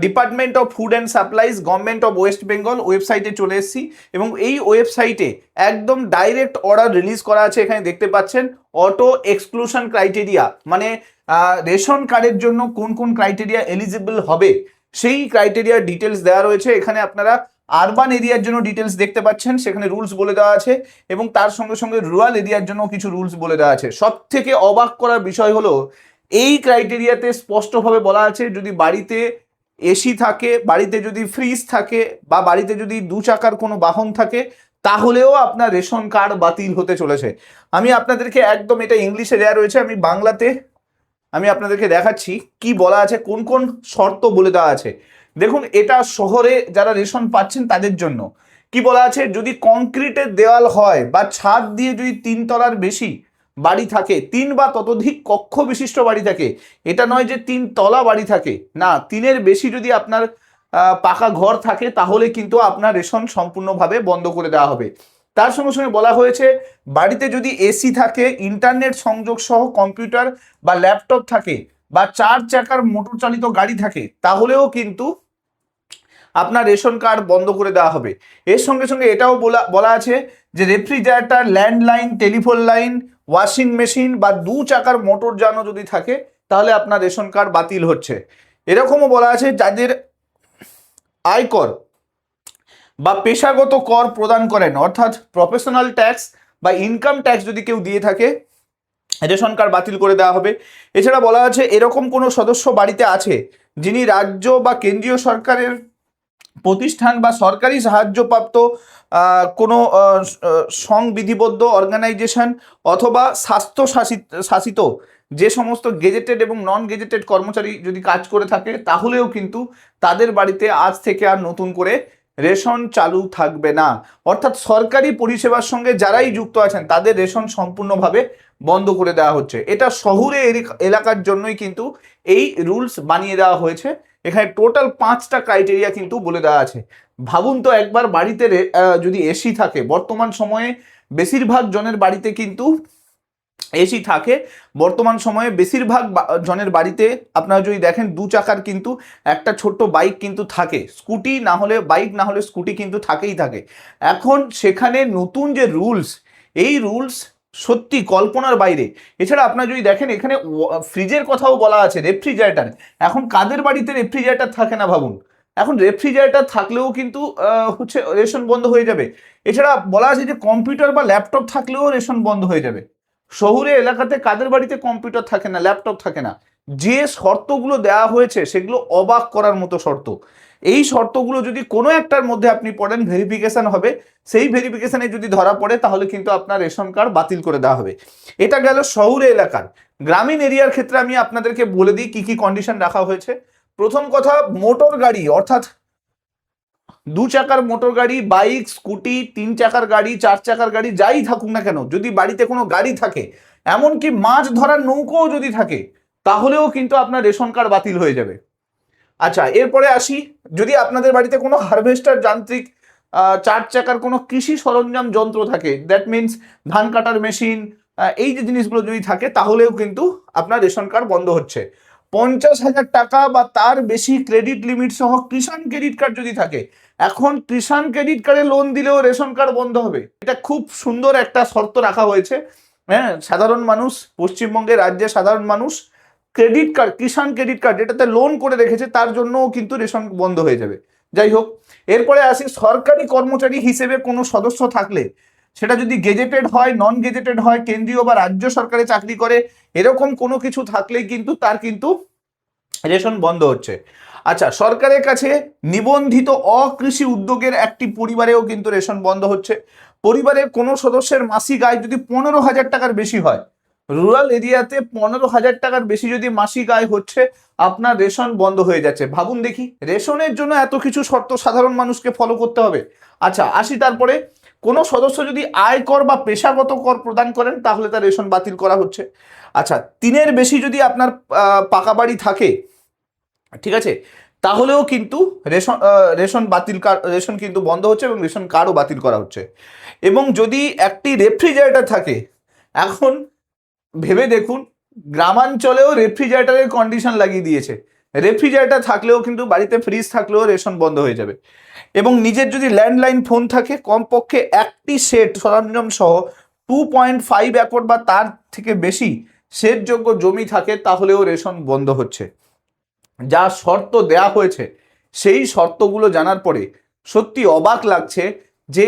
Department of food and supplies government of West Bengal ওয়েবসাইটে চলে এসেছি এবং এই ওয়েবসাইটে একদম ডাইরেক্ট অর্ডার রিলিজ করা আছে। এখানে দেখতে পাচ্ছেন অটো এক্সক্লুশন ক্রাইটেরিয়া, মানে রেশন কার্ডের জন্য কোন কোন ক্রাইটেরিয়া এলিজিবল হবে সেই ক্রাইটেরিয়ার ডিটেলস দেওয়া রয়েছে। এখানে আপনারা আরবান এরিয়ার জন্য ডিটেলস দেখতে পাচ্ছেন, সেখানে রুলস বলে দেওয়া আছে এবং তার সঙ্গে সঙ্গে রুরাল এরিয়ার জন্য কিছু রুলস বলে দেওয়া আছে। সব থেকে অবাক করার বিষয় হলো এই ক্রাইটেরিয়াতে স্পষ্টভাবে বলা আছে যদি বাড়িতে এসি থাকে, বাড়িতে যদি ফ্রিজ থাকে বা বাড়িতে যদি দু চাকার কোনো বাহন থাকে তাহলেও আপনার রেশন কার্ড বাতিল হতে চলেছে। আমি আপনাদেরকে একদম, এটা ইংলিশে দেওয়া রয়েছে, আমি বাংলাতে আমি আপনাদেরকে দেখাচ্ছি কি বলা আছে, কোন কোন শর্ত বলে দেওয়া আছে। দেখুন, এটা শহরে যারা রেশন পাচ্ছেন তাদের জন্য কি বলা আছে, যদি কংক্রিটের দেওয়াল হয় বা ছাদ দিয়ে যদি 3 তলার বেশি বাড়ি থাকে, 3 বা ততোধিক কক্ষ বিশিষ্ট বাড়ি থাকে, এটা নয় যে 3 তলা বাড়ি থাকে, না, 3-এর বেশি যদি আপনার পাকা ঘর থাকে তাহলে কিন্তু আপনার রেশন সম্পূর্ণভাবে বন্ধ করে দেওয়া হবে। তার সঙ্গে সঙ্গে বলা হয়েছে বাড়িতে যদি এসি থাকে, ইন্টারনেট সংযোগ সহ কম্পিউটার বা ল্যাপটপ থাকে বা 4 চাকার মোটর চালিত গাড়ি থাকে তাহলেও কিন্তু আপনার রেশন কার্ড বন্ধ করে দেওয়া হবে। এর সঙ্গে সঙ্গে এটাও বলা আছে যে refrigerator, landline, telephone line, washing machine বা 2 চাকার মোটর যানও যদি থাকে তাহলে আপনার রেশন কার্ড বাতিল হচ্ছে। এরকমও বলা আছে যাদের আয়কর বা পেশাগত কর প্রদান করেন, অর্থাৎ প্রফেশনাল ট্যাক্স বা ইনকাম ট্যাক্স যদি কেউ দিয়ে থাকে রেশন কার্ড বাতিল করে দেওয়া হবে। এছাড়া বলা আছে এরকম কোনো সদস্য বাড়িতে আছে যিনি রাজ্য বা কেন্দ্রীয় সরকারের প্রতিষ্ঠান বা সরকারি সাহায্যপ্রাপ্ত কোনো সংবিধিবদ্ধ অর্গানাইজেশন অথবা স্বাস্থ্য শাসিত যে সমস্ত গেজেটেড এবং নন গেজেটেড কর্মচারী যদি কাজ করে থাকে তাহলেও কিন্তু তাদের বাড়িতে আজ থেকে আর নতুন করে রেশন চালু থাকবে না। অর্থাৎ সরকারি পরিষেবার সঙ্গে যারাই যুক্ত আছেন তাদের রেশন সম্পূর্ণভাবে বন্ধ করে দেওয়া হচ্ছে। এটা শহুরে এলাকার জন্যই কিন্তু এই রুলস বানিয়ে দেওয়া হয়েছে। এখানে টোটাল 5টা ক্রাইটেরিয়া কিন্তু বলে দেওয়া আছে। ভাবুন তো একবার, বাড়িতে যদি এসি থাকে, বর্তমান সময়ে বেশিরভাগ জনের বাড়িতে কিন্তু এসি থাকে, বর্তমান সময়ে বেশিরভাগ জনের বাড়িতে আপনারা যদি দেখেন 2 চাকার কিন্তু একটা ছোট্ট বাইক কিন্তু থাকে, স্কুটি না হলে বাইক না হলে স্কুটি কিন্তু থাকেই থাকে। এখন সেখানে নতুন যে রুলস, এই রুলস সত্যি কল্পনার বাইরে। এছাড়া আপনারা যদি দেখেন এখানে ফ্রিজের কথাও বলা আছে, রেফ্রিজারেটর। এখন কাদের বাড়িতে রেফ্রিজারেটর থাকে না ভাবুন, এখন রেফ্রিজারেটর থাকলেও কিন্তু রেশন বন্ধ হয়ে যাবে। এছাড়া বলা আছে যে কম্পিউটার বা ল্যাপটপ থাকলেও রেশন বন্ধ হয়ে যাবে। শহুরে এলাকাতে কাদের বাড়িতে কম্পিউটার থাকে না, ল্যাপটপ থাকে না? যে শর্তগুলো দেওয়া হয়েছে সেগুলো অবাক করার মতো শর্ত। এই শর্তগুলো যদি কোনো একটার মধ্যে আপনি পড়েন, ভেরিফিকেশন হবে, সেই ভেরিফিকেশনে যদি ধরা পড়ে তাহলে কিন্তু আপনার রেশন কার্ড বাতিল করে দেওয়া হবে। এটা গেল শহুরে এলাকার। গ্রামীণ এরিয়ার ক্ষেত্রে আমি আপনাদেরকে বলে দিই কি কি কন্ডিশন রাখা হয়েছে। প্রথম কথা, মোটর গাড়ি, অর্থাৎ 2 চাকার মোটর গাড়ি, বাইক, স্কুটি, 3 চাকার গাড়ি, 4 চাকার গাড়ি, যাই থাকুক না কেন, যদি বাড়িতে কোনো গাড়ি থাকে, এমনকি মাছ ধরার নৌকোও যদি থাকে, তাহলেও কিন্তু আপনার রেশন কার্ড বাতিল হয়ে যাবে। আচ্ছা, এরপরে আসি, যদি আপনাদের বাড়িতে কোনো হারভেস্টার যান্ত্রিক 4 চাকার কোনো কৃষি সরঞ্জাম যন্ত্র থাকে, দ্যাট মিনস ধান কাটার মেশিন, এই যে জিনিসগুলো যদি থাকে তাহলেও কিন্তু আপনার রেশন কার্ড বন্ধ হচ্ছে। 50,000 টাকা বা তার বেশি ক্রেডিট লিমিট সহ কিষাণ ক্রেডিট কার্ড যদি থাকে, এখন কিষাণ ক্রেডিট কার্ডে লোন দিলেও রেশন কার্ড বন্ধ হবে। এটা খুব সুন্দর একটা শর্ত রাখা হয়েছে। হ্যাঁ, সাধারণ মানুষ, পশ্চিমবঙ্গের রাজ্যের সাধারণ মানুষ ক্রেডিট কার্ড, কিষাণ ক্রেডিট কার্ড যেটাতে লোন করে রেখেছে তার জন্যও কিন্তু রেশন বন্ধ হয়ে যাবে। যাই হোক, এরপরে আসি, সরকারি কর্মচারী হিসেবে কোনো সদস্য থাকলে, সেটা যদি গেজেটেড হয়, নন গেজেটেড হয়, কেন্দ্রীয় বা রাজ্য সরকারে চাকরি করে, এরকম কোনো কিছু থাকলেই কিন্তু তার কিন্তু রেশন বন্ধ হচ্ছে। আচ্ছা, সরকারের কাছে নিবন্ধিত অকৃষি উদ্যোগের একটি পরিবারেও কিন্তু রেশন বন্ধ হচ্ছে। পরিবারের কোনো সদস্যের মাসিক আয় যদি 15,000 টাকার বেশি হয়, রুরাল এরিয়াতে 15,000 টাকার বেশি যদি মাসিক আয় হচ্ছে, আপনার রেশন বন্ধ হয়ে যাচ্ছে। ভাবুন দেখি, রেশনের জন্য এত কিছু শর্ত সাধারণ মানুষকে ফলো করতে হবে। আচ্ছা, আসি তারপরে, কোনো সদস্য যদি আয়কর বা পেশাগত কর প্রদান করেন তাহলে তার রেশন বাতিল করা হচ্ছে। আচ্ছা, 3-এর বেশি যদি আপনার পাকা বাড়ি থাকে, ঠিক আছে, তাহলেও কিন্তু রেশন কিন্তু বন্ধ হচ্ছে এবং রেশন কার্ডও বাতিল করা হচ্ছে। এবং যদি একটি রেফ্রিজারেটর থাকে, এখন ভেবে দেখুন, গ্রামাঞ্চলেও রেফ্রিজারেটরের কন্ডিশন লাগিয়ে দিয়েছে রেফ্রিজারেটর থাকলেও কিন্তু বাড়িতে ফ্রিজ থাকলেও রেশন বন্ধ হয়ে যাবে। এবং নিজের যদি ল্যান্ডলাইন ফোন থাকে কমপক্ষে একটি সেট সরঞ্জাম সহ 2.5 একর বা তার থেকে বেশি সেচযোগ্য জমি থাকে তাহলেও রেশন বন্ধ হচ্ছে। যা শর্ত দেয়া হয়েছে সেই শর্তগুলো জানার পরে সত্যি অবাক লাগছে যে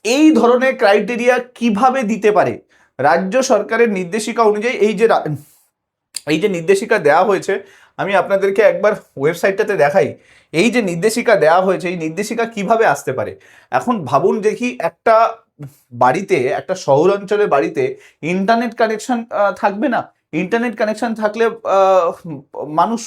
এই ধরনের ক্রাইটেরিয়া কিভাবে দিতে পারে। রাজ্য সরকারের নির্দেশিকা অনুযায়ী এই যে নির্দেশিকা দেওয়া হয়েছে, আমি আপনাদেরকে একবার ওয়েবসাইটটাতে দেখাই। এই যে নির্দেশিকা দেওয়া হয়েছে, এই নির্দেশিকা কিভাবে আসতে পারে। এখন ভাবুন দেখি, একটা বাড়িতে, একটা শহর অঞ্চলের বাড়িতে ইন্টারনেট কানেকশন থাকবে না। ইন্টারনেট কানেকশন থাকলে মানুষ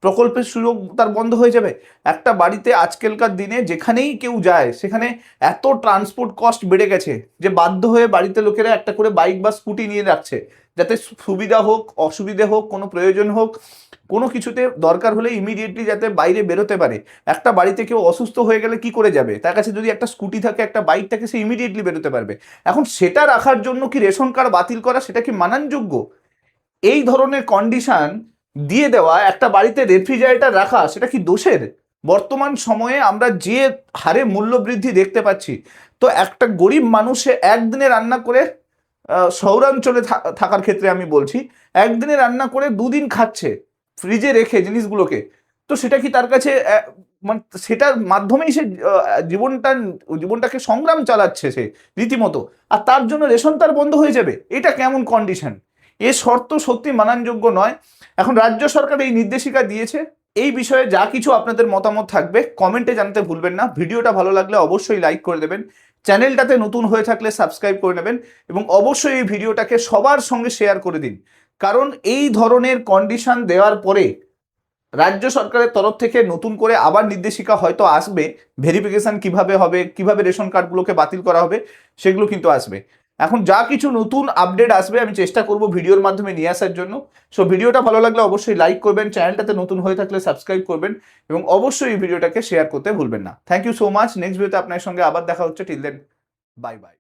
প্রকল্পের সুযোগ তার বন্ধ হয়ে যাবে। একটা বাড়িতে আজকালকার দিনে যেখানেই কেউ যায় সেখানে এত ট্রান্সপোর্ট কস্ট বেড়ে গেছে যে বাধ্য হয়ে বাড়িতে লোকেরা একটা করে বাইক বা স্কুটি নিয়ে রাখছে, যাতে সুবিধা হোক অসুবিধে হোক কোনো প্রয়োজন হোক কোনো কিছুতে দরকার হলে ইমিডিয়েটলি যাতে বাইরে বেরোতে পারে। একটা বাড়িতে কেউ অসুস্থ হয়ে গেলে কি করে যাবে, তার কাছে যদি একটা স্কুটি থাকে একটা বাইক থাকে সে ইমিডিয়েটলি বেরোতে পারবে। এখন সেটা রাখার জন্য কি রেশন কার্ড বাতিল করা সেটা কি মানানযোগ্য? এই ধরনের কন্ডিশন দিয়ে দেওয়া, একটা বাড়িতে রেফ্রিজারেটর রাখা সেটা কি দোষের? বর্তমান সময়ে আমরা যে হারে মূল্য বৃদ্ধি দেখতে পাচ্ছি, তো একটা গরিব মানুষে একদিনে রান্না করে, শহরাঞ্চলে থাকার ক্ষেত্রে আমি বলছি, একদিনে রান্না করে দুদিন খাচ্ছে ফ্রিজে রেখে জিনিসগুলোকে, তো সেটা কি তার কাছে মানে সেটার মাধ্যমেই সে জীবনটাকে সংগ্রাম চালাচ্ছে সে রীতিমতো, আর তার জন্য রেশন তার বন্ধ হয়ে যাবে? এটা কেমন কন্ডিশন? এ শর্ত সত্যি মানানযোগ্য নয়। এখন রাজ্য সরকার এই নির্দেশিকা দিয়েছে, এই বিষয়ে যা কিছু আপনাদের মতামত থাকবে কমেন্টে জানাতে ভুলবেন না। ভিডিওটা ভালো লাগলে অবশ্যই লাইক করে দেবেন, চ্যানেলটাতে নতুন হয়ে থাকলে সাবস্ক্রাইব করে নেবেন এবং অবশ্যই এই ভিডিওটাকে সবার সঙ্গে শেয়ার করে দিন। কারণ এই ধরনের কন্ডিশন দেওয়ার পরে রাজ্য সরকারের তরফ থেকে নতুন করে আবার নির্দেশিকা হয়তো আসবে, ভেরিফিকেশন কিভাবে হবে, কিভাবে রেশন কার্ডগুলোকে বাতিল করা হবে, সেগুলো কিন্তু আসবে। এখন যা কিছু নতুন আপডেট আসবে আমি চেষ্টা করব ভিডিওর মাধ্যমে নিয়ে আসার জন্য। সো ভিডিওটা ভালো লাগলে অবশ্যই লাইক করবেন, চ্যানেলটাতে নতুন হয়ে থাকলে সাবস্ক্রাইব করবেন এবং অবশ্যই এই ভিডিওটাকে শেয়ার করতে ভুলবেন না। Thank you so much. Next ভিডিওতে আপনার সঙ্গে আবার দেখা হচ্ছে। Till then, bye by.